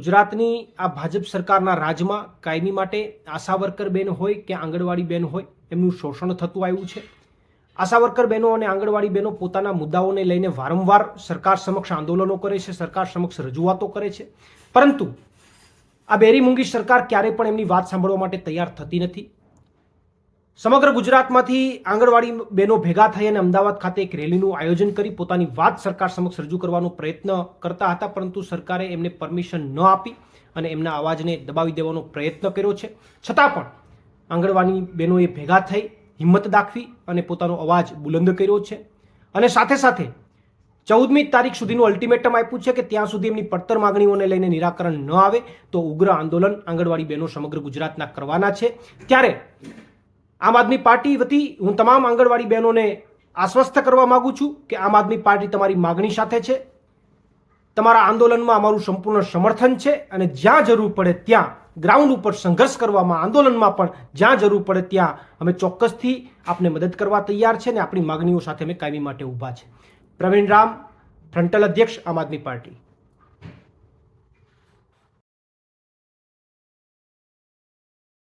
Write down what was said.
ગુજરાતની આ ભાજપ સરકારના રાજમાં કાયમી માટે આશા વર્કર બેન હોય કે આંગણવાડી બેન હોય એમનું શોષણ થતું આવ્યું છે। આશા વર્કર બહેનો અને આંગણવાડી બહેનો પોતાના મુદ્દાઓને લઈને વારંવાર સરકાર સમક્ષ આંદોલનો કરે છે, સરકાર સમક્ષ રજૂઆતો કરે છે, પરંતુ આ બેરી મૂંગી સરકાર ક્યારેય પણ એમની વાત સાંભળવા માટે તૈયાર થતી નથી। સમગ્ર ગુજરાતમાંથી આંગણવાડી બહેનો ભેગા થઈ અને અમદાવાદ ખાતે એક રેલીનું આયોજન કરી પોતાની વાત સરકાર સમક્ષ રજૂ કરવાનો પ્રયત્ન કરતા હતા, પરંતુ સરકારે એમને પરમિશન ન આપી અને એમના અવાજને દબાવી દેવાનો પ્રયત્ન કર્યો છે। છતાં પણ આંગણવાડી બહેનોએ ભેગા થઈ હિંમત દાખવી અને પોતાનો અવાજ બુલંદ કર્યો છે અને સાથે સાથે 14મી તારીખ સુધીનું અલ્ટિમેટમ આપ્યું છે કે ત્યાં સુધી એમની પડતર માગણીઓને લઈને નિરાકરણ ન આવે તો ઉગ્ર આંદોલન આંગણવાડી બહેનો સમગ્ર ગુજરાતના કરવાના છે। ત્યારે આમ આદમી પાર્ટી વતી હું તમામ આંગણવાડી બહેનોને આશ્વસ્ત કરવા માંગુ છું કે આમ આદમી પાર્ટી તમારી માગણી સાથે છે, તમારા આંદોલનમાં અમારું સંપૂર્ણ સમર્થન છે અને જ્યાં જરૂર પડે ત્યાં ગ્રાઉન્ડ ઉપર સંઘર્ષ કરવામાં, આંદોલનમાં પણ જ્યાં જરૂર પડે ત્યાં અમે ચોક્કસથી આપને મદદ કરવા તૈયાર છે અને આપણી માગણીઓ સાથે અમે કાયમી માટે ઊભા છે। પ્રવીણ રામ, ફ્રન્ટલ અધ્યક્ષ, આમ આદમી પાર્ટી।